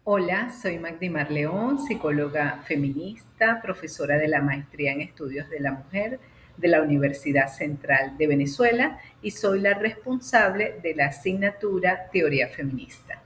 Hola, soy Magdimar León, psicóloga feminista, profesora de la Maestría en Estudios de la Mujer de la Universidad Central de Venezuela y soy la responsable de la asignatura Teoría Feminista.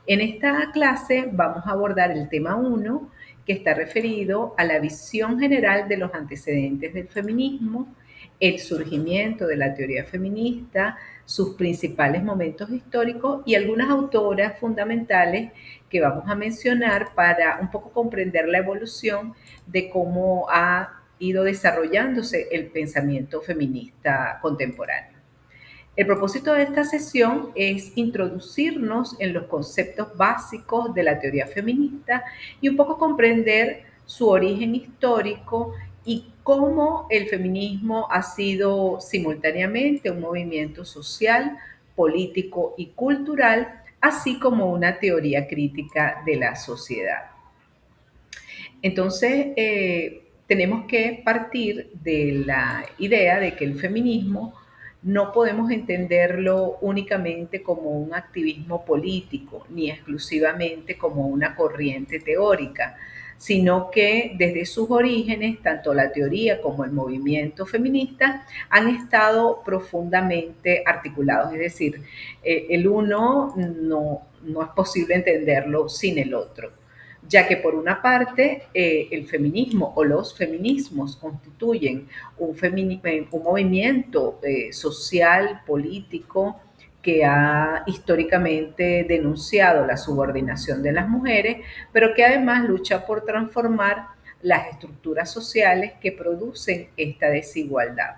En esta clase vamos a abordar el tema 1, que está referido a la visión general de los antecedentes del feminismo, el surgimiento de la teoría feminista, sus principales momentos históricos y algunas autoras fundamentales que vamos a mencionar para un poco comprender la evolución de cómo ha ido desarrollándose el pensamiento feminista contemporáneo. El propósito de esta sesión es introducirnos en los conceptos básicos de la teoría feminista y un poco comprender su origen histórico y cómo el feminismo ha sido simultáneamente un movimiento social, político y cultural, así como una teoría crítica de la sociedad. Entonces, tenemos que partir de la idea de que el feminismo no podemos entenderlo únicamente como un activismo político, ni exclusivamente como una corriente teórica, sino que desde sus orígenes, tanto la teoría como el movimiento feminista han estado profundamente articulados, es decir, el uno no es posible entenderlo sin el otro, ya que por una parte el feminismo o los feminismos constituyen un movimiento social, político, que ha históricamente denunciado la subordinación de las mujeres, pero que además lucha por transformar las estructuras sociales que producen esta desigualdad.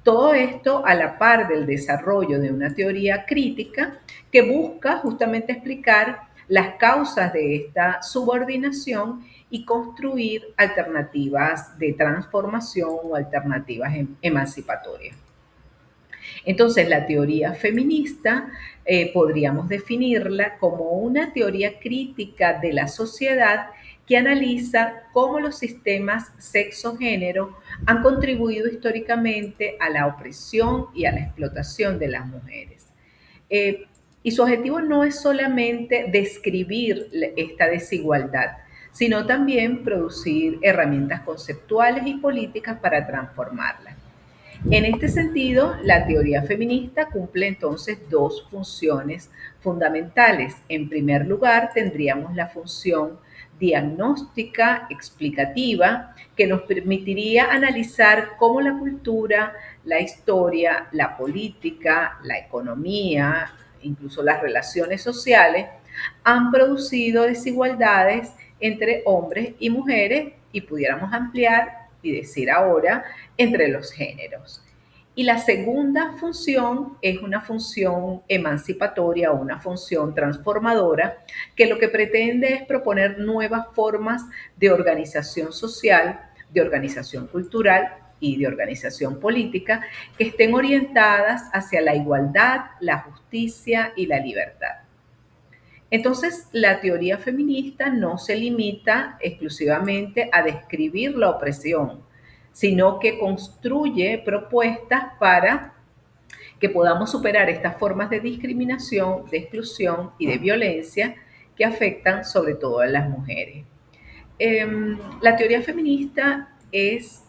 Todo esto a la par del desarrollo de una teoría crítica que busca justamente explicar las causas de esta subordinación y construir alternativas de transformación o alternativas emancipatorias. Entonces, la teoría feminista podríamos definirla como una teoría crítica de la sociedad que analiza cómo los sistemas sexo-género han contribuido históricamente a la opresión y a la explotación de las mujeres. Eh, y su objetivo no es solamente describir esta desigualdad, sino también producir herramientas conceptuales y políticas para transformarla. En este sentido, la teoría feminista cumple entonces dos funciones fundamentales. En primer lugar, tendríamos la función diagnóstica explicativa que nos permitiría analizar cómo la cultura, la historia, la política, la economía, incluso las relaciones sociales, han producido desigualdades entre hombres y mujeres y pudiéramos ampliar y decir ahora entre los géneros. Y la segunda función es una función emancipatoria o una función transformadora que lo que pretende es proponer nuevas formas de organización social, de organización cultural y de organización política que estén orientadas hacia la igualdad, la justicia y la libertad. Entonces, la teoría feminista no se limita exclusivamente a describir la opresión, sino que construye propuestas para que podamos superar estas formas de discriminación, de exclusión y de violencia que afectan sobre todo a las mujeres. La teoría feminista es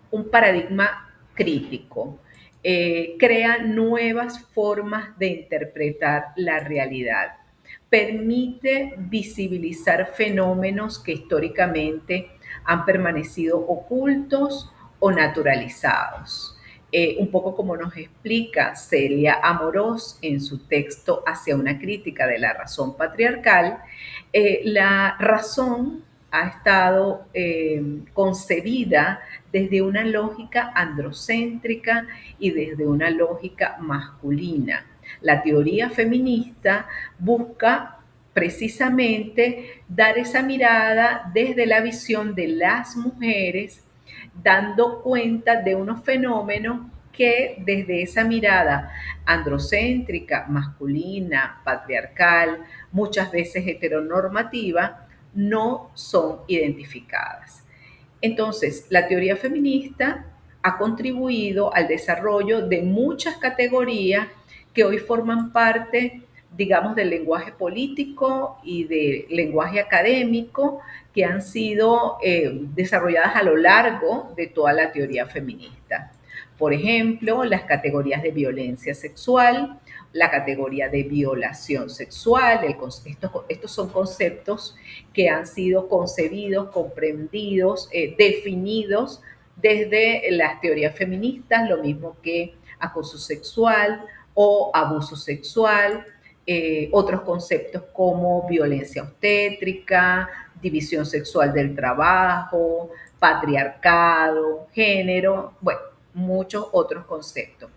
un paradigma crítico, crea nuevas formas de interpretar la realidad, permite visibilizar fenómenos que históricamente han permanecido ocultos o naturalizados. Un poco como nos explica Celia Amorós en su texto Hacia una crítica de la razón patriarcal, la razón ha estado concebida desde una lógica androcéntrica y desde una lógica masculina. La teoría feminista busca precisamente dar esa mirada desde la visión de las mujeres, dando cuenta de unos fenómenos que desde esa mirada androcéntrica, masculina, patriarcal, muchas veces heteronormativa, no son identificadas. Entonces, la teoría feminista ha contribuido al desarrollo de muchas categorías que hoy forman parte digamos, del lenguaje político y del lenguaje académico que han sido desarrolladas a lo largo de toda la teoría feminista. Por ejemplo, las categorías de violencia sexual, la categoría de violación sexual, estos son conceptos que han sido concebidos, comprendidos, definidos desde las teorías feministas, lo mismo que acoso sexual o abuso sexual, otros conceptos como violencia obstétrica, división sexual del trabajo, patriarcado, género, bueno, muchos otros conceptos.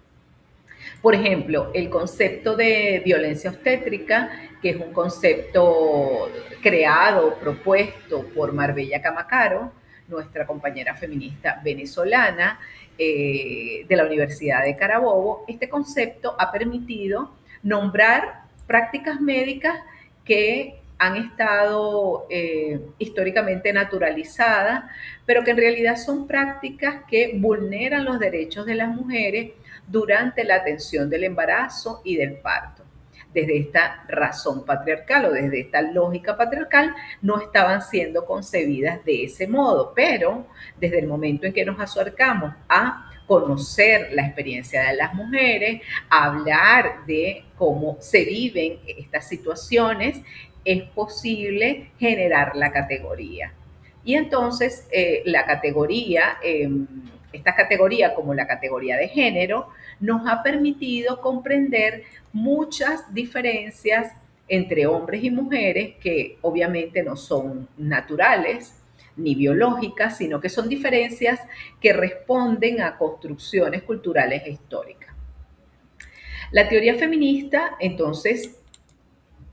Por ejemplo, el concepto de violencia obstétrica, que es un concepto creado, propuesto por Marbella Camacaro, nuestra compañera feminista venezolana de la Universidad de Carabobo. Este concepto ha permitido nombrar prácticas médicas que han estado históricamente naturalizadas, pero que en realidad son prácticas que vulneran los derechos de las mujeres durante la atención del embarazo y del parto. Desde esta razón patriarcal o desde esta lógica patriarcal no estaban siendo concebidas de ese modo, pero desde el momento en que nos acercamos a conocer la experiencia de las mujeres, a hablar de cómo se viven estas situaciones, es posible generar la categoría. Y entonces la categoría, esta categoría como la categoría de género, nos ha permitido comprender muchas diferencias entre hombres y mujeres que obviamente no son naturales ni biológicas, sino que son diferencias que responden a construcciones culturales e históricas. La teoría feminista, entonces,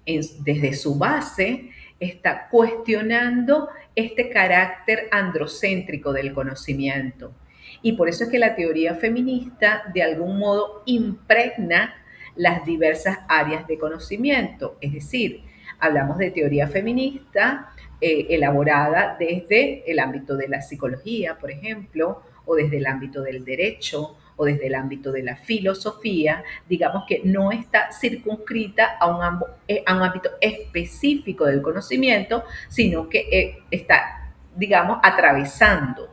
desde su base, está cuestionando este carácter androcéntrico del conocimiento. Y por eso es que la teoría feminista de algún modo impregna las diversas áreas de conocimiento. Es decir, hablamos de teoría feminista elaborada desde el ámbito de la psicología, por ejemplo, o desde el ámbito del derecho, o desde el ámbito de la filosofía, digamos que no está circunscrita a un ámbito específico del conocimiento, sino que está, digamos, atravesando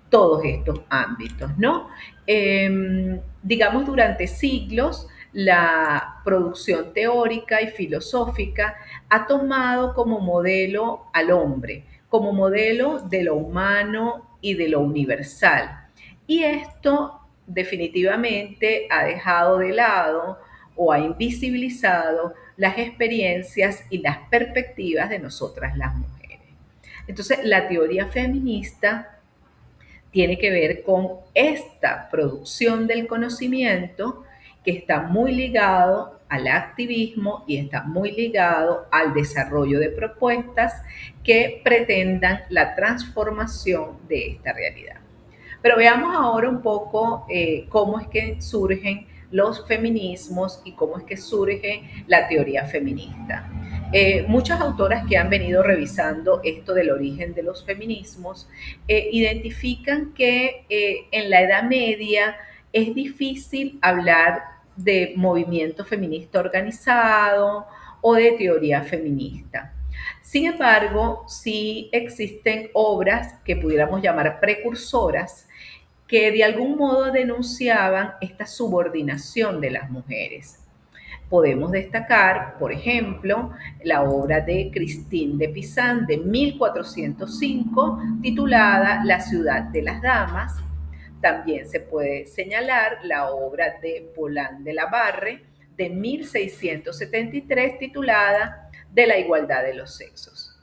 todos estos ámbitos, ¿no? Digamos, durante siglos, la producción teórica y filosófica ha tomado como modelo al hombre, como modelo de lo humano y de lo universal. Y esto definitivamente ha dejado de lado o ha invisibilizado las experiencias y las perspectivas de nosotras las mujeres. Entonces, la teoría feminista tiene que ver con esta producción del conocimiento que está muy ligado al activismo y está muy ligado al desarrollo de propuestas que pretendan la transformación de esta realidad. Pero veamos ahora un poco cómo es que surgen los feminismos y cómo es que surge la teoría feminista. Muchas autoras que han venido revisando esto del origen de los feminismos identifican que en la Edad Media es difícil hablar de movimiento feminista organizado o de teoría feminista. Sin embargo, sí existen obras que pudiéramos llamar precursoras que de algún modo denunciaban esta subordinación de las mujeres. Podemos destacar, por ejemplo, la obra de Christine de Pizan de 1405, titulada La ciudad de las damas. También se puede señalar la obra de Paulin de la Barre de 1673, titulada De la igualdad de los sexos.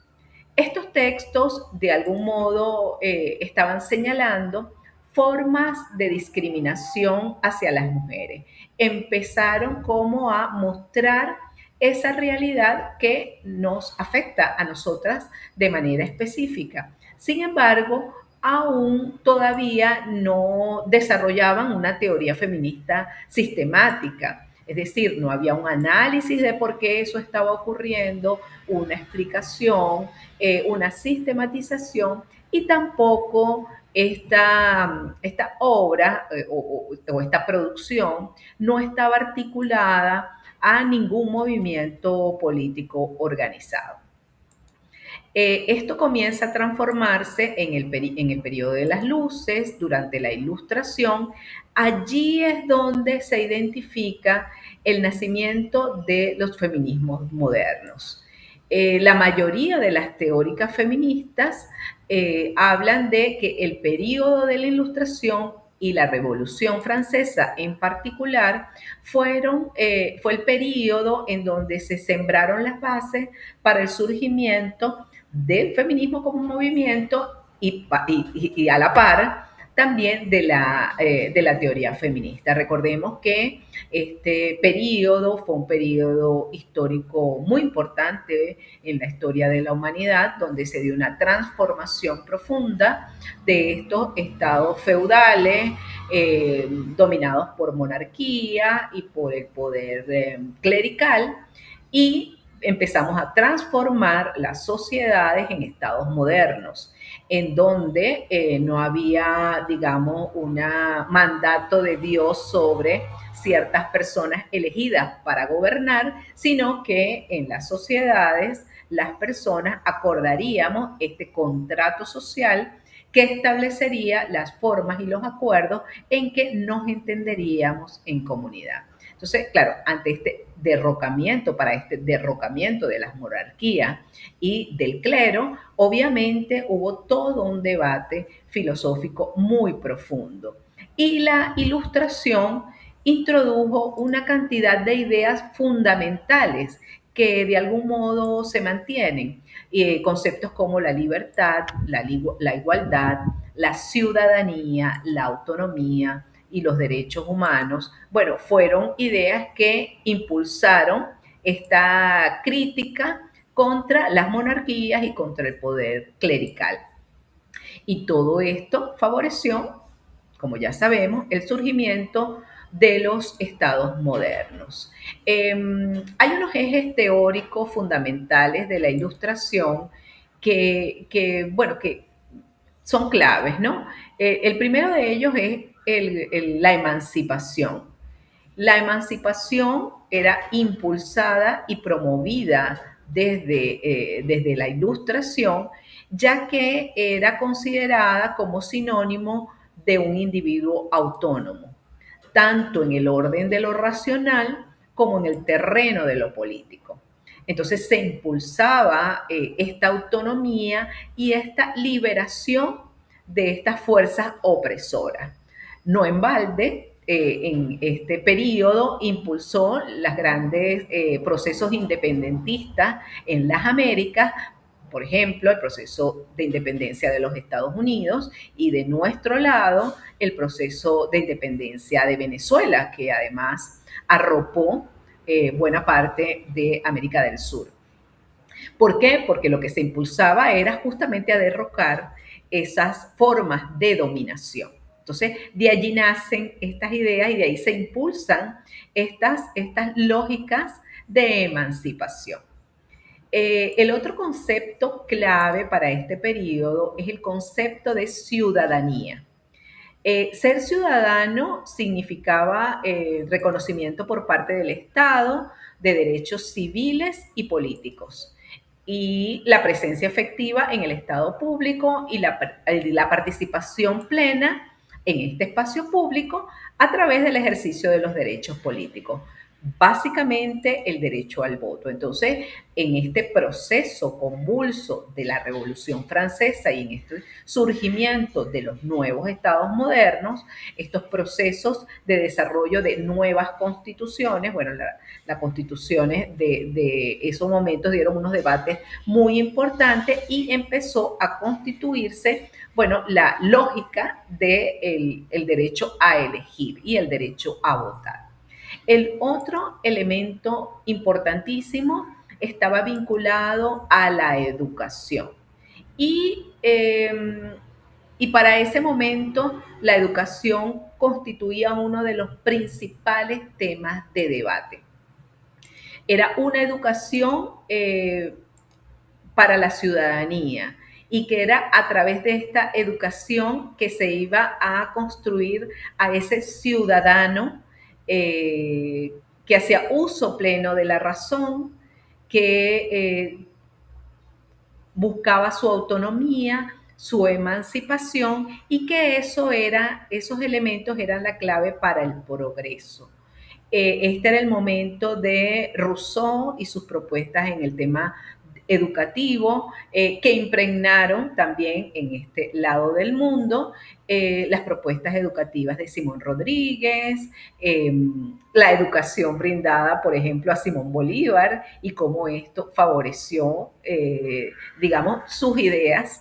Estos textos, de algún modo, estaban señalando formas de discriminación hacia las mujeres. Empezaron como a mostrar esa realidad que nos afecta a nosotras de manera específica. Sin embargo, aún todavía no desarrollaban una teoría feminista sistemática. Es decir, no había un análisis de por qué eso estaba ocurriendo, una explicación, una sistematización y tampoco esta obra o esta producción no estaba articulada a ningún movimiento político organizado. Esto comienza a transformarse en el periodo de las luces, durante la Ilustración. Allí es donde se identifica el nacimiento de los feminismos modernos. La mayoría de las teóricas feministas hablan de que el periodo de la Ilustración y la Revolución Francesa en particular fue el periodo en donde se sembraron las bases para el surgimiento del feminismo como un movimiento y a la par también de la teoría feminista. Recordemos que este periodo fue un periodo histórico muy importante en la historia de la humanidad, donde se dio una transformación profunda de estos estados feudales dominados por monarquía y por el poder clerical, y empezamos a transformar las sociedades en estados modernos, en donde no había, digamos, un mandato de Dios sobre ciertas personas elegidas para gobernar, sino que en las sociedades las personas acordaríamos este contrato social que establecería las formas y los acuerdos en que nos entenderíamos en comunidad. Entonces, claro, ante este derrocamiento, para este derrocamiento de las monarquías y del clero, obviamente hubo todo un debate filosófico muy profundo. Y la Ilustración introdujo una cantidad de ideas fundamentales que de algún modo se mantienen. Conceptos como la libertad, la igualdad, la ciudadanía, la autonomía y los derechos humanos, bueno, fueron ideas que impulsaron esta crítica contra las monarquías y contra el poder clerical. Y todo esto favoreció, como ya sabemos, el surgimiento de los estados modernos. Hay unos ejes teóricos fundamentales de la Ilustración bueno, que son claves, ¿no? El primero de ellos es la emancipación. La emancipación era impulsada y promovida desde la Ilustración, ya que era considerada como sinónimo de un individuo autónomo, tanto en el orden de lo racional como en el terreno de lo político. Entonces se impulsaba esta autonomía y esta liberación de estas fuerzas opresoras. No en balde, en este periodo impulsó los grandes procesos independentistas en las Américas, por ejemplo, el proceso de independencia de los Estados Unidos, y de nuestro lado el proceso de independencia de Venezuela, que además arropó buena parte de América del Sur. ¿Por qué? Porque lo que se impulsaba era justamente a derrocar esas formas de dominación. Entonces, de allí nacen estas ideas y de ahí se impulsan estas lógicas de emancipación. El otro concepto clave para este periodo es el concepto de ciudadanía. Ser ciudadano significaba reconocimiento por parte del Estado de derechos civiles y políticos, y la presencia efectiva en el Estado público y la participación plena en este espacio público a través del ejercicio de los derechos políticos, básicamente el derecho al voto. Entonces, en este proceso convulso de la Revolución Francesa y en este surgimiento de los nuevos estados modernos, estos procesos de desarrollo de nuevas constituciones, bueno, las constituciones de esos momentos dieron unos debates muy importantes y empezó a constituirse, bueno, la lógica del derecho a elegir y el derecho a votar. El otro elemento importantísimo estaba vinculado a la educación. Y, eh, y para ese momento la educación constituía uno de los principales temas de debate. Era una educación para la ciudadanía, y que era a través de esta educación que se iba a construir a ese ciudadano que hacía uso pleno de la razón, que buscaba su autonomía, su emancipación y que esos elementos eran la clave para el progreso. Este era el momento de Rousseau y sus propuestas en el tema educativo, que impregnaron también en este lado del mundo las propuestas educativas de Simón Rodríguez, la educación brindada, por ejemplo, a Simón Bolívar y cómo esto favoreció, digamos, sus ideas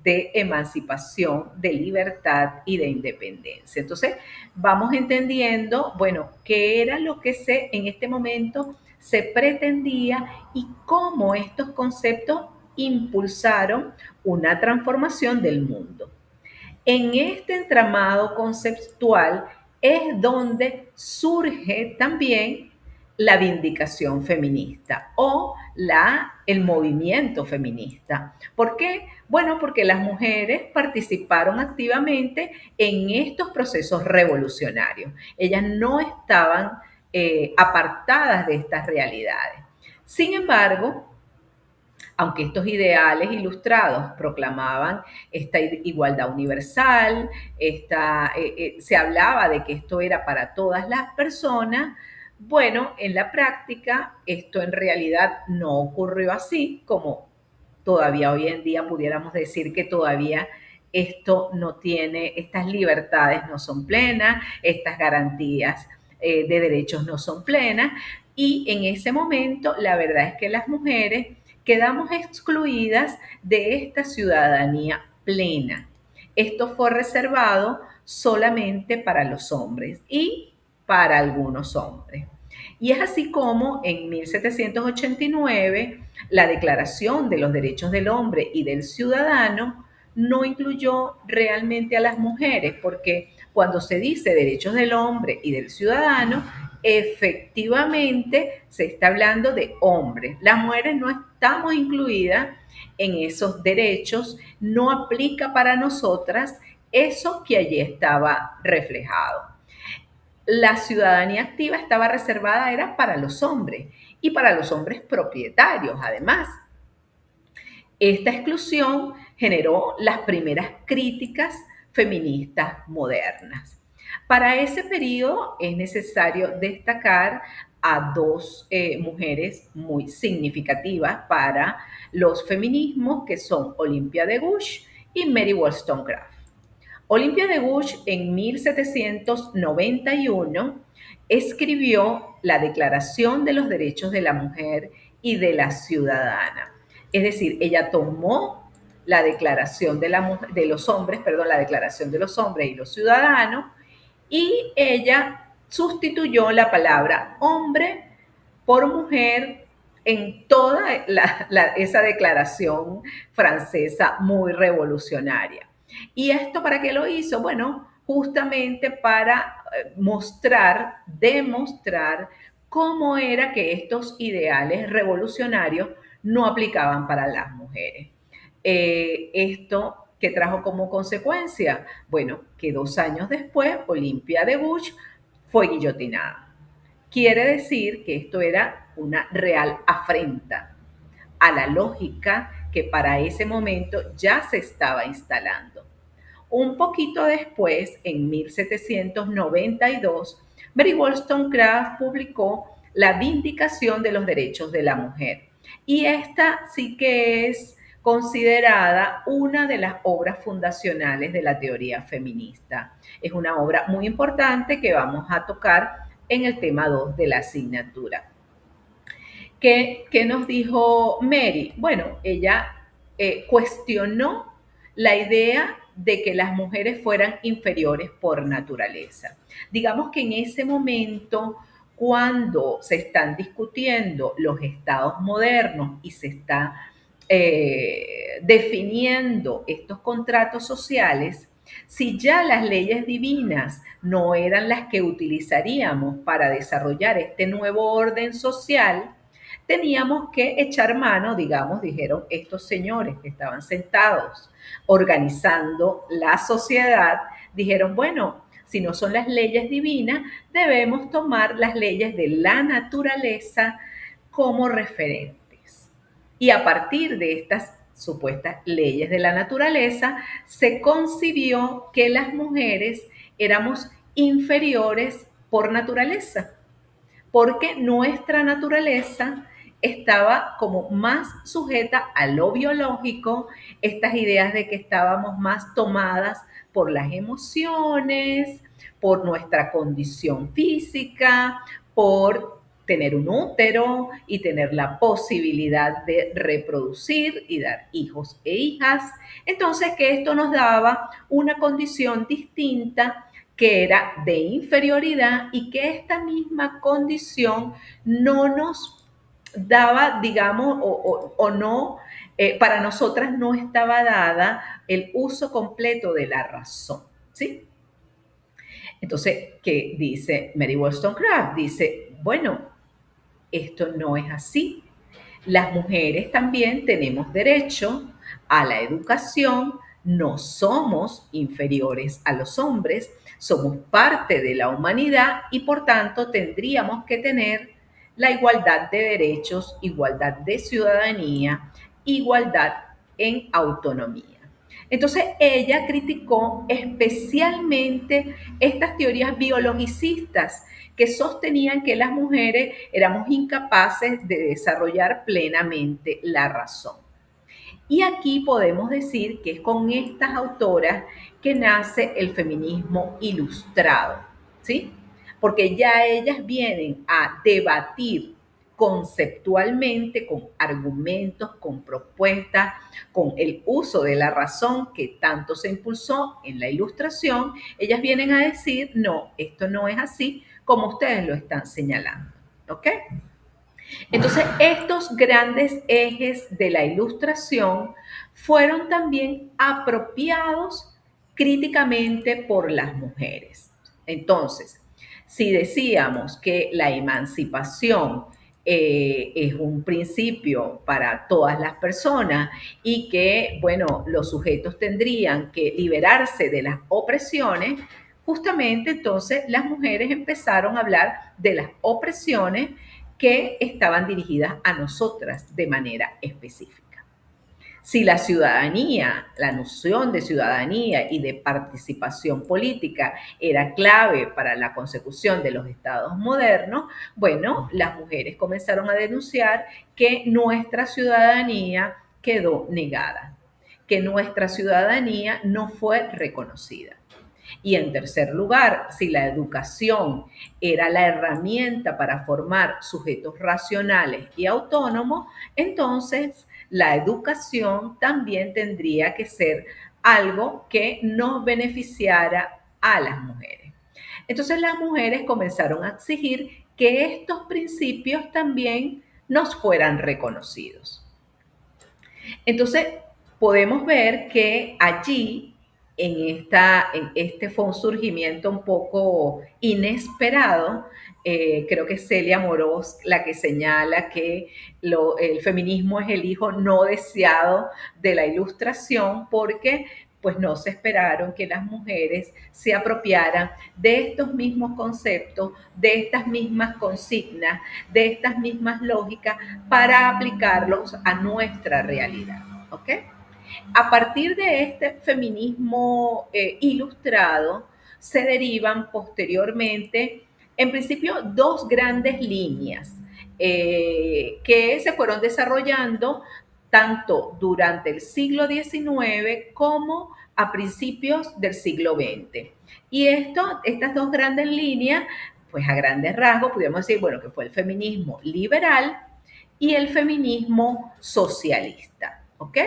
de emancipación, de libertad y de independencia. Entonces, vamos entendiendo, bueno, qué era lo que en este momento se pretendía y cómo estos conceptos impulsaron una transformación del mundo. En este entramado conceptual es donde surge también la vindicación feminista o el movimiento feminista. ¿Por qué? Bueno, porque las mujeres participaron activamente en estos procesos revolucionarios. Ellas no estaban apartadas de estas realidades. Sin embargo, aunque estos ideales ilustrados proclamaban esta igualdad universal, se hablaba de que esto era para todas las personas, bueno, en la práctica esto en realidad no ocurrió así, como todavía hoy en día pudiéramos decir que todavía esto no tiene, estas libertades no son plenas, estas garantías de derechos no son plenas, y en ese momento la verdad es que las mujeres quedamos excluidas de esta ciudadanía plena. Esto fue reservado solamente para los hombres y para algunos hombres. Y es así como en 1789 la Declaración de los Derechos del Hombre y del Ciudadano no incluyó realmente a las mujeres, porque cuando se dice derechos del hombre y del ciudadano, efectivamente se está hablando de hombres. Las mujeres no estamos incluidas en esos derechos, no aplica para nosotras eso que allí estaba reflejado. La ciudadanía activa estaba reservada, era para los hombres y para los hombres propietarios, además. Esta exclusión generó las primeras críticas feministas modernas. Para ese periodo es necesario destacar a dos mujeres muy significativas para los feminismos, que son Olympia de Gouges y Mary Wollstonecraft. Olympia de Gouges en 1791 escribió la Declaración de los Derechos de la Mujer y de la Ciudadana. Es decir, ella tomó la declaración de los hombres, perdón, la Declaración de los Hombres y los Ciudadanos, y ella sustituyó la palabra hombre por mujer en toda esa declaración francesa muy revolucionaria. ¿Y esto para qué lo hizo? Bueno, justamente para demostrar cómo era que estos ideales revolucionarios no aplicaban para las mujeres. Esto que trajo como consecuencia, bueno, que 2 años después Olympia de Gouges fue guillotinada. Quiere decir que esto era una real afrenta a la lógica que para ese momento ya se estaba instalando. Un poquito después, en 1792, Mary Wollstonecraft publicó La Vindicación de los Derechos de la Mujer. Y esta sí que es considerada una de las obras fundacionales de la teoría feminista. Es una obra muy importante que vamos a tocar en el tema 2 de la asignatura. ¿Qué nos dijo Mary? Bueno, ella cuestionó la idea de que las mujeres fueran inferiores por naturaleza. Digamos que en ese momento, cuando se están discutiendo los estados modernos y se está definiendo estos contratos sociales, si ya las leyes divinas no eran las que utilizaríamos para desarrollar este nuevo orden social, teníamos que echar mano, digamos, dijeron estos señores que estaban sentados organizando la sociedad, dijeron, bueno, si no son las leyes divinas, debemos tomar las leyes de la naturaleza como referentes. Y a partir de estas supuestas leyes de la naturaleza, se concibió que las mujeres éramos inferiores por naturaleza, porque nuestra naturaleza estaba como más sujeta a lo biológico, estas ideas de que estábamos más tomadas por las emociones, por nuestra condición física, por tener un útero y tener la posibilidad de reproducir y dar hijos e hijas. Entonces, que esto nos daba una condición distinta que era de inferioridad y que esta misma condición no nos daba, digamos, o no, para nosotras no estaba dada el uso completo de la razón, ¿sí? Entonces, ¿qué dice Mary Wollstonecraft? Dice, bueno, esto no es así. Las mujeres también tenemos derecho a la educación, no somos inferiores a los hombres, somos parte de la humanidad y por tanto tendríamos que tener la igualdad de derechos, igualdad de ciudadanía, igualdad en autonomía. Entonces ella criticó especialmente estas teorías biologicistas que sostenían que las mujeres éramos incapaces de desarrollar plenamente la razón. Y aquí podemos decir que es con estas autoras que nace el feminismo ilustrado, ¿sí? Porque ya ellas vienen a debatir conceptualmente, con argumentos, con propuestas, con el uso de la razón que tanto se impulsó en la ilustración, ellas vienen a decir, no, esto no es así como ustedes lo están señalando, ¿ok? Entonces, estos grandes ejes de la ilustración fueron también apropiados críticamente por las mujeres. Entonces, si decíamos que la emancipación es un principio para todas las personas y que, bueno, los sujetos tendrían que liberarse de las opresiones, justamente entonces las mujeres empezaron a hablar de las opresiones que estaban dirigidas a nosotras de manera específica. Si la ciudadanía, la noción de ciudadanía y de participación política era clave para la consecución de los estados modernos, bueno, las mujeres comenzaron a denunciar que nuestra ciudadanía quedó negada, que nuestra ciudadanía no fue reconocida. Y en tercer lugar, si la educación era la herramienta para formar sujetos racionales y autónomos, entonces la educación también tendría que ser algo que nos beneficiara a las mujeres. Entonces las mujeres comenzaron a exigir que estos principios también nos fueran reconocidos. Entonces, podemos ver que allí, en este fue un surgimiento un poco inesperado. Creo que es Celia Morós la que señala que el feminismo es el hijo no deseado de la ilustración porque pues no se esperaron que las mujeres se apropiaran de estos mismos conceptos, de estas mismas consignas, de estas mismas lógicas para aplicarlos a nuestra realidad. ¿Ok? A partir de este feminismo ilustrado, se derivan posteriormente, en principio, dos grandes líneas que se fueron desarrollando tanto durante el siglo XIX como a principios del siglo XX. Y estas dos grandes líneas, pues a grandes rasgos, podríamos decir, bueno, que fue el feminismo liberal y el feminismo socialista, ¿ok?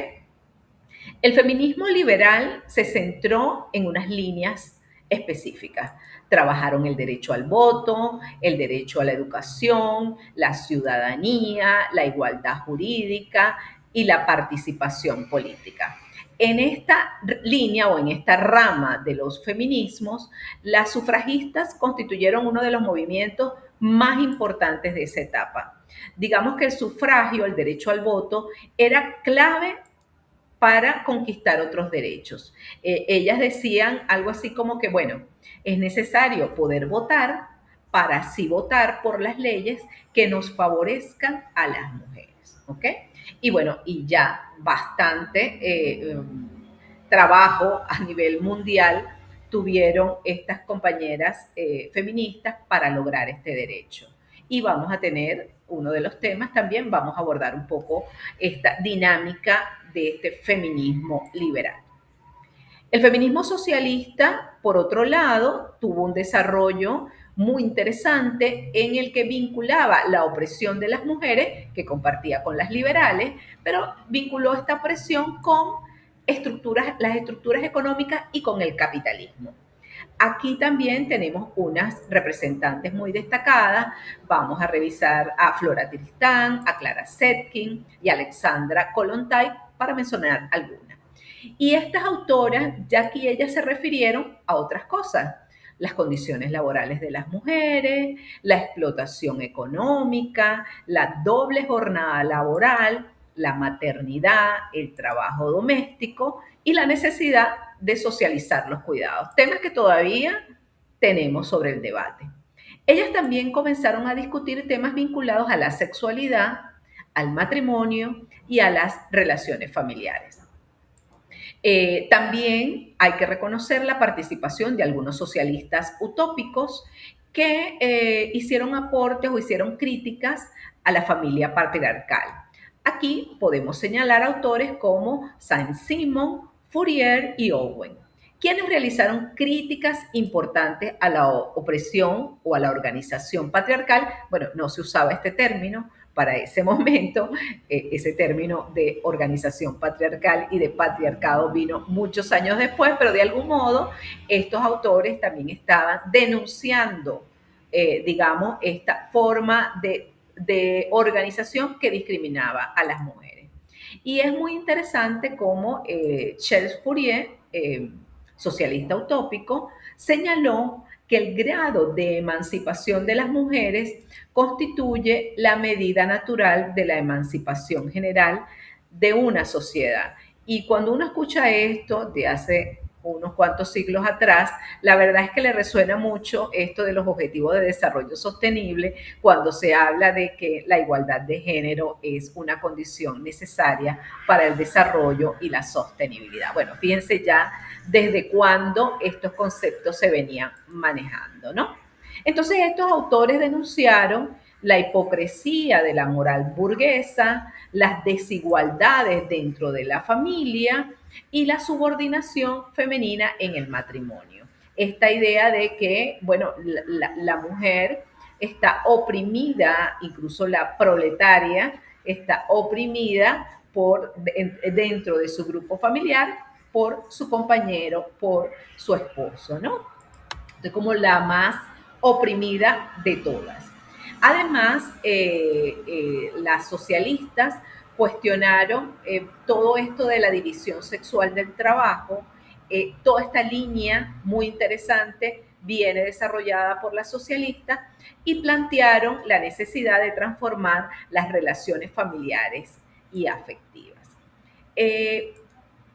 El feminismo liberal se centró en unas líneas específicas. Trabajaron el derecho al voto, el derecho a la educación, la ciudadanía, la igualdad jurídica y la participación política. En esta línea o en esta rama de los feminismos, las sufragistas constituyeron uno de los movimientos más importantes de esa etapa. Digamos que el sufragio, el derecho al voto, era clave para conquistar otros derechos. Ellas decían algo así como que, bueno, es necesario poder votar para así votar por las leyes que nos favorezcan a las mujeres, ¿ok? Y bueno, y ya bastante trabajo a nivel mundial tuvieron estas compañeras feministas para lograr este derecho. Y vamos a tener uno de los temas también, vamos a abordar un poco esta dinámica de este feminismo liberal. El feminismo socialista, por otro lado, tuvo un desarrollo muy interesante en el que vinculaba la opresión de las mujeres, que compartía con las liberales, pero vinculó esta opresión con las estructuras económicas y con el capitalismo. Aquí también tenemos unas representantes muy destacadas. Vamos a revisar a Flora Tristán, a Clara Zetkin y a Alexandra Kollontai, para mencionar algunas. Y estas autoras, ya aquí ellas se refirieron a otras cosas: las condiciones laborales de las mujeres, la explotación económica, la doble jornada laboral, la maternidad, el trabajo doméstico y la necesidad de socializar los cuidados, temas que todavía tenemos sobre el debate. Ellas también comenzaron a discutir temas vinculados a la sexualidad, al matrimonio y a las relaciones familiares. También hay que reconocer la participación de algunos socialistas utópicos que hicieron aportes o hicieron críticas a la familia patriarcal. Aquí podemos señalar autores como Saint-Simon, Fourier y Owen, quienes realizaron críticas importantes a la opresión o a la organización patriarcal. Bueno, no se usaba este término para ese momento, ese término de organización patriarcal y de patriarcado vino muchos años después, pero de algún modo estos autores también estaban denunciando, digamos, esta forma de organización que discriminaba a las mujeres. Y es muy interesante cómo Charles Fourier, socialista utópico, señaló que el grado de emancipación de las mujeres constituye la medida natural de la emancipación general de una sociedad. Y cuando uno escucha esto de hace unos cuantos siglos atrás, la verdad es que le resuena mucho esto de los objetivos de desarrollo sostenible cuando se habla de que la igualdad de género es una condición necesaria para el desarrollo y la sostenibilidad. Bueno, fíjense ya desde cuándo estos conceptos se venían manejando, ¿no? Entonces estos autores denunciaron la hipocresía de la moral burguesa, las desigualdades dentro de la familia y la subordinación femenina en el matrimonio. Esta idea de que, bueno, la mujer está oprimida, incluso la proletaria está oprimida dentro de su grupo familiar por su compañero, por su esposo, ¿no? Entonces, como la más oprimida de todas. Además, las socialistas cuestionaron todo esto de la división sexual del trabajo. Toda esta línea muy interesante viene desarrollada por las socialistas y plantearon la necesidad de transformar las relaciones familiares y afectivas.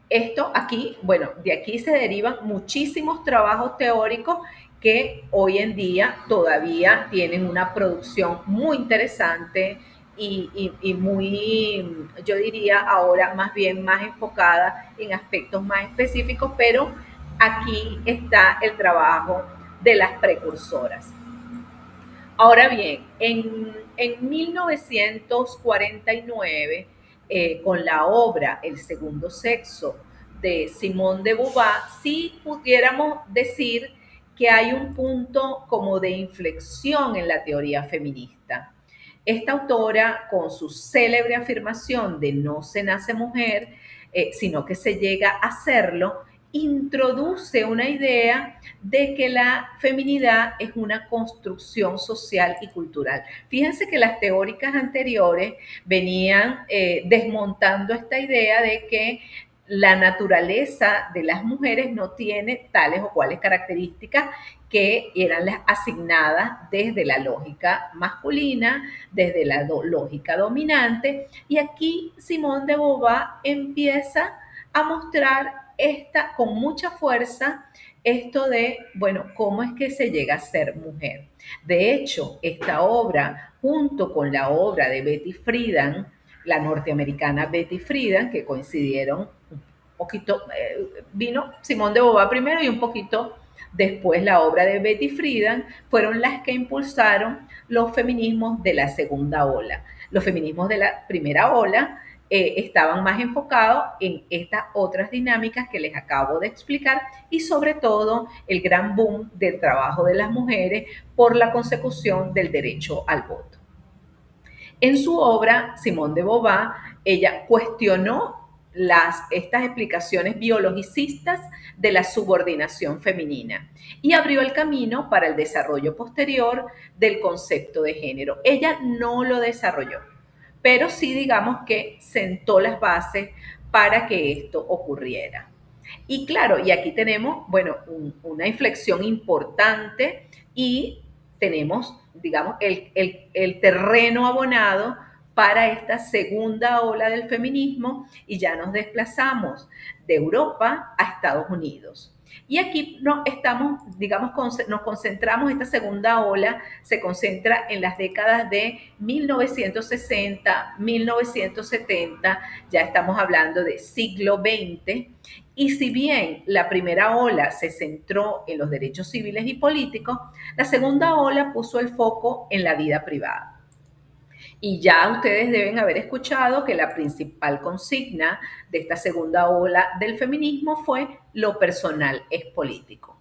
Esto aquí, bueno, de aquí se derivan muchísimos trabajos teóricos que hoy en día todavía tienen una producción muy interesante y muy, yo diría ahora más bien más enfocada en aspectos más específicos, pero aquí está el trabajo de las precursoras. Ahora bien, en 1949, con la obra El segundo sexo de Simone de Beauvoir, sí pudiéramos decir que hay un punto como de inflexión en la teoría feminista. Esta autora, con su célebre afirmación de no se nace mujer, sino que se llega a serlo, introduce una idea de que la feminidad es una construcción social y cultural. Fíjense que las teóricas anteriores venían desmontando esta idea de que la naturaleza de las mujeres no tiene tales o cuales características que eran las asignadas desde la lógica masculina, desde la lógica dominante. Y aquí Simone de Beauvoir empieza a mostrar con mucha fuerza esto de, bueno, cómo es que se llega a ser mujer. De hecho, esta obra, junto con la obra de Betty Friedan, la norteamericana Betty Friedan, que coincidieron un poquito, vino Simone de Beauvoir primero y un poquito después la obra de Betty Friedan, fueron las que impulsaron los feminismos de la segunda ola. Los feminismos de la primera ola estaban más enfocados en estas otras dinámicas que les acabo de explicar y sobre todo el gran boom del trabajo de las mujeres por la consecución del derecho al voto. En su obra, Simone de Beauvoir, ella cuestionó estas explicaciones biologicistas de la subordinación femenina y abrió el camino para el desarrollo posterior del concepto de género. Ella no lo desarrolló, pero sí digamos que sentó las bases para que esto ocurriera. Y claro, y aquí tenemos, bueno, una inflexión importante y tenemos, digamos, el terreno abonado para esta segunda ola del feminismo y ya nos desplazamos de Europa a Estados Unidos. Y aquí no estamos, digamos, nos concentramos, esta segunda ola se concentra en las décadas de 1960, 1970, ya estamos hablando de siglo XX, y si bien la primera ola se centró en los derechos civiles y políticos, la segunda ola puso el foco en la vida privada. Y ya ustedes deben haber escuchado que la principal consigna de esta segunda ola del feminismo fue lo personal es político.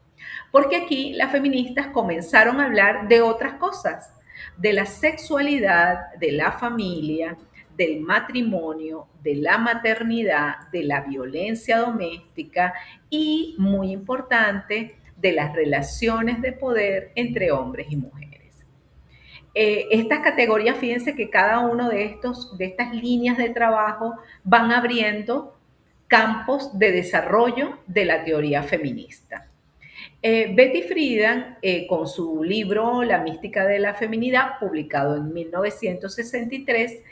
Porque aquí las feministas comenzaron a hablar de otras cosas, de la sexualidad, de la familia, del matrimonio, de la maternidad, de la violencia doméstica y, muy importante, de las relaciones de poder entre hombres y mujeres. Estas categorías, fíjense que cada uno de estas líneas de trabajo van abriendo campos de desarrollo de la teoría feminista. Betty Friedan, con su libro La mística de la feminidad, publicado en 1963,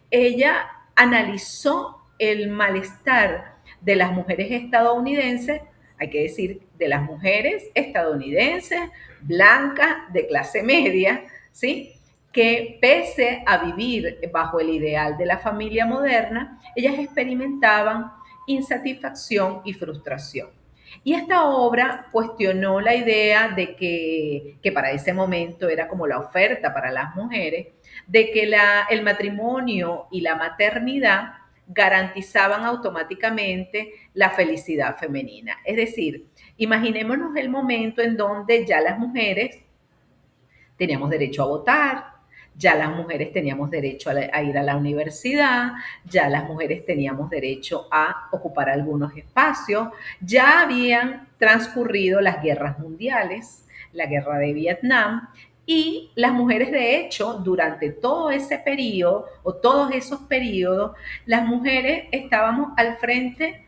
ella analizó el malestar de las mujeres estadounidenses, hay que decir, de las mujeres estadounidenses, blancas, de clase media, ¿sí? Que pese a vivir bajo el ideal de la familia moderna, ellas experimentaban insatisfacción y frustración. Y esta obra cuestionó la idea de que para ese momento era como la oferta para las mujeres, de que el matrimonio y la maternidad garantizaban automáticamente la felicidad femenina. Es decir, imaginémonos el momento en donde ya las mujeres teníamos derecho a votar, ya las mujeres teníamos derecho a ir a la universidad, ya las mujeres teníamos derecho a ocupar algunos espacios, ya habían transcurrido las guerras mundiales, la guerra de Vietnam, y las mujeres, de hecho, durante todo ese periodo o todos esos periodos, las mujeres estábamos al frente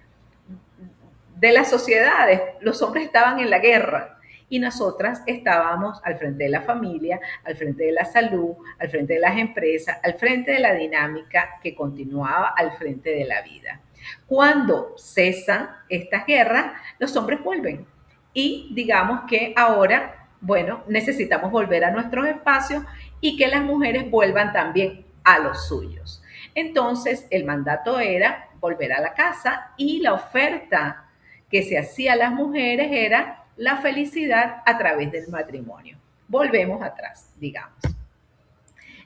de las sociedades, los hombres estaban en la guerra y nosotras estábamos al frente de la familia, al frente de la salud, al frente de las empresas, al frente de la dinámica que continuaba al frente de la vida. Cuando cesan estas guerras, los hombres vuelven y digamos que ahora, bueno, necesitamos volver a nuestros espacios y que las mujeres vuelvan también a los suyos. Entonces, el mandato era volver a la casa y la oferta que se hacía a las mujeres era la felicidad a través del matrimonio. Volvemos atrás, digamos.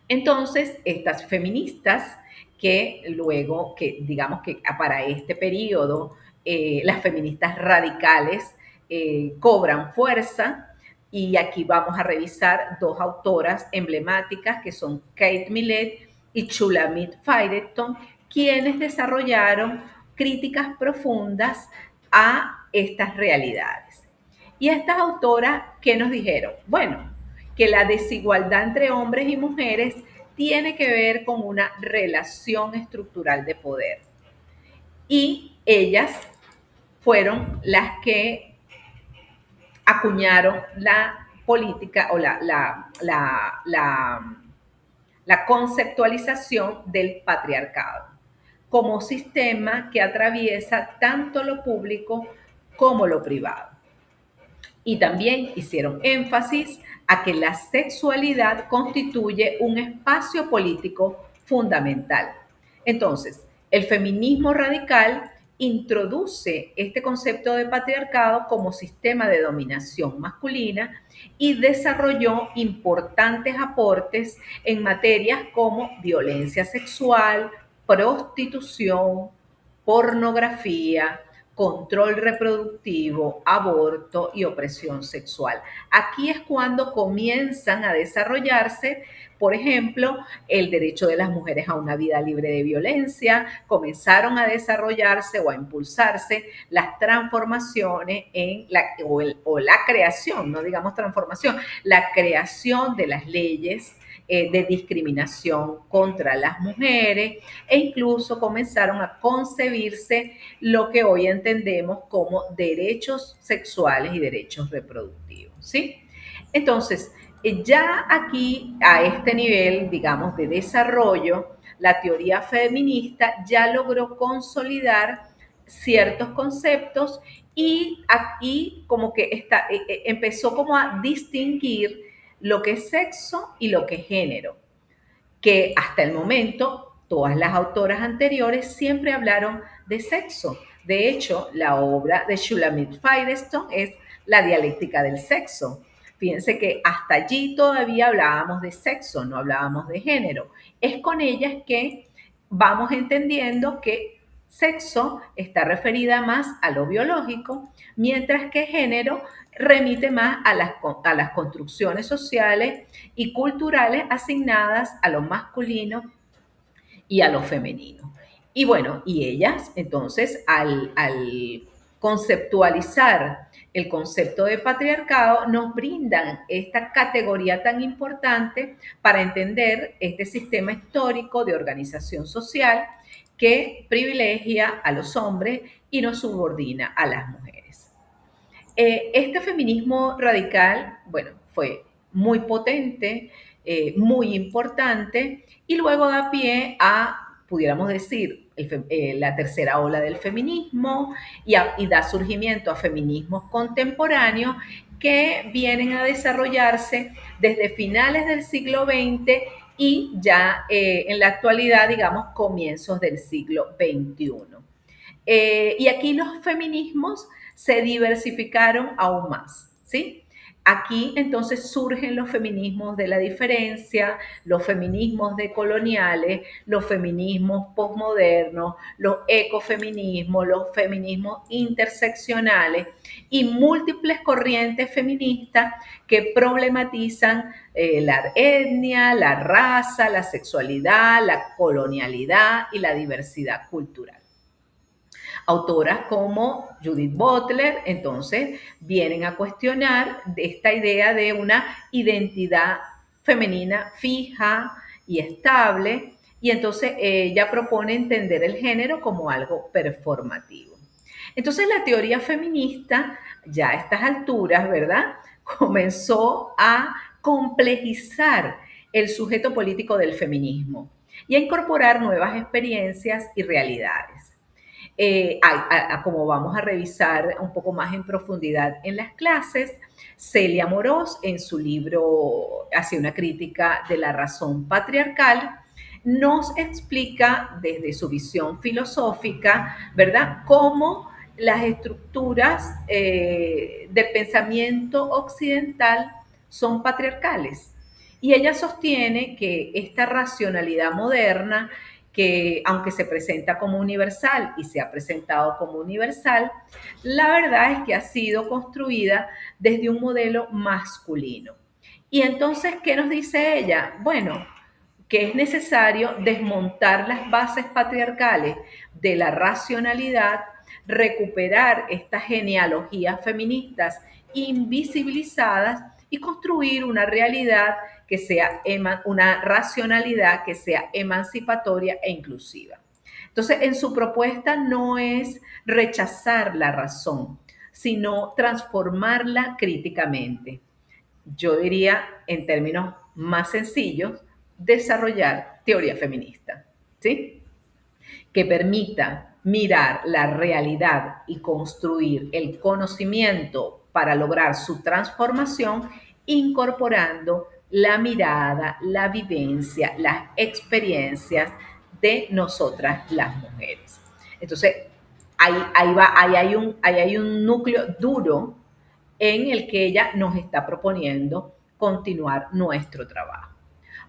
Entonces, estas feministas que luego, que digamos que para este periodo, las feministas radicales cobran fuerza, y aquí vamos a revisar dos autoras emblemáticas que son Kate Millett y Shulamit Firestone, quienes desarrollaron críticas profundas a estas realidades. Y estas autoras, ¿qué nos dijeron? Bueno, que la desigualdad entre hombres y mujeres tiene que ver con una relación estructural de poder. Y ellas fueron las que acuñaron la política o la conceptualización del patriarcado. como sistema que atraviesa tanto lo público como lo privado. Y también hicieron énfasis a que la sexualidad constituye un espacio político fundamental. Entonces, el feminismo radical introduce este concepto de patriarcado como sistema de dominación masculina y desarrolló importantes aportes en materias como violencia sexual, prostitución, pornografía, control reproductivo, aborto y opresión sexual. Aquí es cuando comienzan a desarrollarse, por ejemplo, el derecho de las mujeres a una vida libre de violencia, comenzaron a desarrollarse o a impulsarse las transformaciones o la creación, no digamos transformación, la creación de las leyes de discriminación contra las mujeres e incluso comenzaron a concebirse lo que hoy entendemos como derechos sexuales y derechos reproductivos, ¿sí? Entonces, ya aquí a este nivel, digamos, de desarrollo, la teoría feminista ya logró consolidar ciertos conceptos y aquí como que empezó como a distinguir lo que es sexo y lo que es género, que hasta el momento todas las autoras anteriores siempre hablaron de sexo. De hecho, la obra de Shulamit Firestone es La dialéctica del sexo. Fíjense que hasta allí todavía hablábamos de sexo, no hablábamos de género. Es con ellas que vamos entendiendo que sexo está referida más a lo biológico, mientras que género remite más a las construcciones sociales y culturales asignadas a lo masculino y a lo femenino. Y bueno, y ellas entonces al conceptualizar el concepto de patriarcado nos brindan esta categoría tan importante para entender este sistema histórico de organización social que privilegia a los hombres y nos subordina a las mujeres. Este feminismo radical, bueno, fue muy potente, muy importante y luego da pie a, pudiéramos decir, la tercera ola del feminismo y da surgimiento a feminismos contemporáneos que vienen a desarrollarse desde finales del siglo XX y ya en la actualidad, digamos, comienzos del siglo XXI. Y aquí los feminismos se diversificaron aún más, ¿sí? Aquí entonces surgen los feminismos de la diferencia, los feminismos decoloniales, los feminismos posmodernos, los ecofeminismos, los feminismos interseccionales y múltiples corrientes feministas que problematizan la etnia, la raza, la sexualidad, la colonialidad y la diversidad cultural. Autoras como Judith Butler, entonces, vienen a cuestionar esta idea de una identidad femenina fija y estable, y entonces ella propone entender el género como algo performativo. Entonces la teoría feminista, ya a estas alturas, ¿verdad?, comenzó a complejizar el sujeto político del feminismo y a incorporar nuevas experiencias y realidades. Como vamos a revisar un poco más en profundidad en las clases, Celia Morós, en su libro Hacia una crítica de la razón patriarcal, nos explica desde su visión filosófica, ¿verdad?, cómo las estructuras del pensamiento occidental son patriarcales. Y ella sostiene que esta racionalidad moderna, que aunque se presenta como universal y se ha presentado como universal, la verdad es que ha sido construida desde un modelo masculino. Y entonces, ¿qué nos dice ella? Bueno, que es necesario desmontar las bases patriarcales de la racionalidad, recuperar estas genealogías feministas invisibilizadas y construir una realidad que sea una racionalidad que sea emancipatoria e inclusiva. Entonces, en su propuesta no es rechazar la razón, sino transformarla críticamente. Yo diría, en términos más sencillos, desarrollar teoría feminista, ¿sí? que permita mirar la realidad y construir el conocimiento para lograr su transformación, incorporando la mirada, la vivencia, las experiencias de nosotras las mujeres. Entonces, ahí hay un núcleo duro en el que ella nos está proponiendo continuar nuestro trabajo.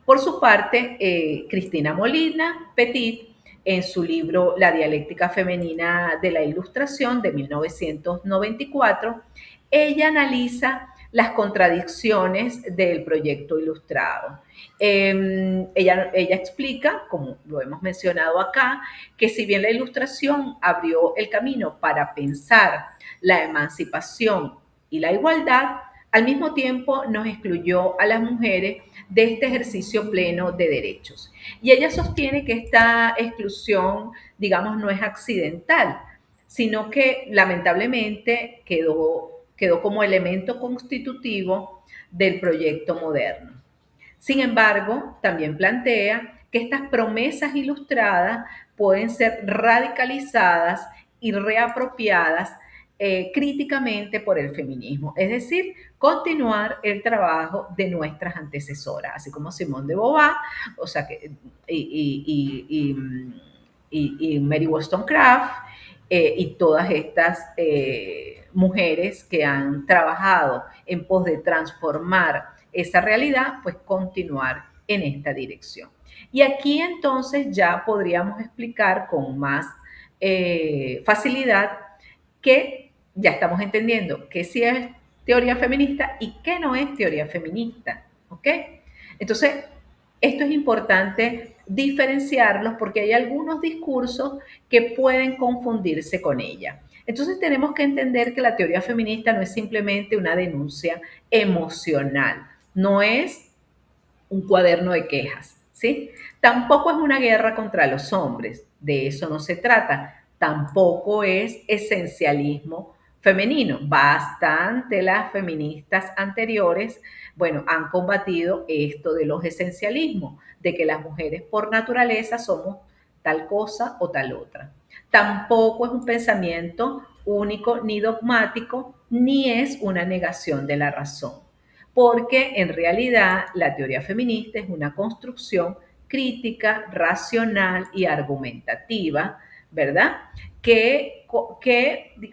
Por su parte, Cristina Molina Petit, en su libro La dialéctica femenina de la ilustración de 1994, ella analiza las contradicciones del proyecto ilustrado. Ella explica, como lo hemos mencionado acá, que si bien la ilustración abrió el camino para pensar la emancipación y la igualdad, al mismo tiempo nos excluyó a las mujeres de este ejercicio pleno de derechos. Y ella sostiene que esta exclusión, digamos, no es accidental, sino que lamentablemente quedó como elemento constitutivo del proyecto moderno. Sin embargo, también plantea que estas promesas ilustradas pueden ser radicalizadas y reapropiadas críticamente por el feminismo, es decir, continuar el trabajo de nuestras antecesoras, así como Simone de Beauvoir, o sea que, y Mary Wollstonecraft, y todas estas mujeres que han trabajado en pos de transformar esa realidad, pues continuar en esta dirección. Y aquí entonces ya podríamos explicar con más facilidad que ya estamos entendiendo que sí es teoría feminista y que no es teoría feminista, ¿ok? Entonces, esto es importante diferenciarlos porque hay algunos discursos que pueden confundirse con ella. Entonces tenemos que entender que la teoría feminista no es simplemente una denuncia emocional, no es un cuaderno de quejas, ¿sí? Tampoco es una guerra contra los hombres, de eso no se trata. Tampoco es esencialismo femenino. Bastante las feministas anteriores, bueno, han combatido esto de los esencialismos, de que las mujeres por naturaleza somos tal cosa o tal otra. Tampoco es un pensamiento único ni dogmático, ni es una negación de la razón, porque en realidad la teoría feminista es una construcción crítica, racional y argumentativa, ¿verdad? Que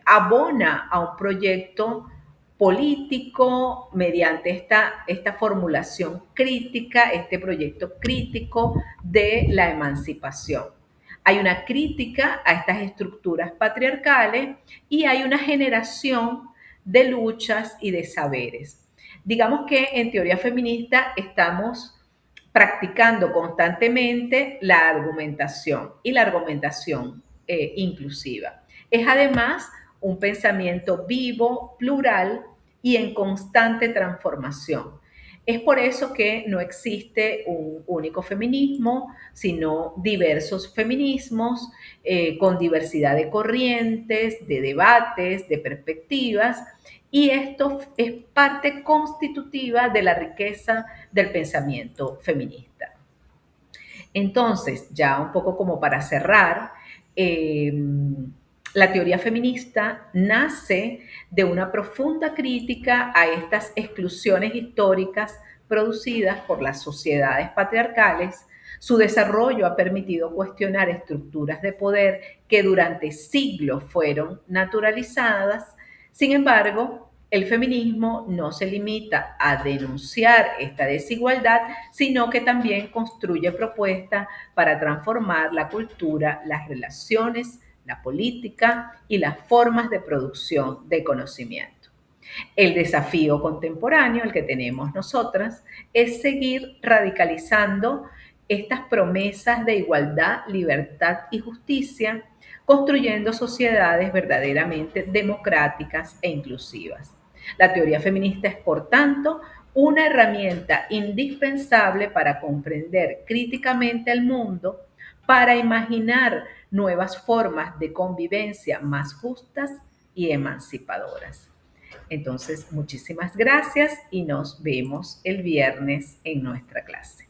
abona a un proyecto político mediante esta formulación crítica, este proyecto crítico de la emancipación. Hay una crítica a estas estructuras patriarcales y hay una generación de luchas y de saberes. Digamos que en teoría feminista estamos practicando constantemente la argumentación y la argumentación inclusiva. Es además un pensamiento vivo, plural y en constante transformación. Es por eso que no existe un único feminismo, sino diversos feminismos con diversidad de corrientes, de debates, de perspectivas, y esto es parte constitutiva de la riqueza del pensamiento feminista. Entonces, ya un poco como para cerrar, eh, la teoría feminista nace de una profunda crítica a estas exclusiones históricas producidas por las sociedades patriarcales. Su desarrollo ha permitido cuestionar estructuras de poder que durante siglos fueron naturalizadas. Sin embargo, el feminismo no se limita a denunciar esta desigualdad, sino que también construye propuestas para transformar la cultura, las relaciones, la política y las formas de producción de conocimiento. El desafío contemporáneo, el que tenemos nosotras, es seguir radicalizando estas promesas de igualdad, libertad y justicia, construyendo sociedades verdaderamente democráticas e inclusivas. La teoría feminista es, por tanto, una herramienta indispensable para comprender críticamente el mundo, para imaginar nuevas formas de convivencia más justas y emancipadoras. Entonces, muchísimas gracias y nos vemos el viernes en nuestra clase.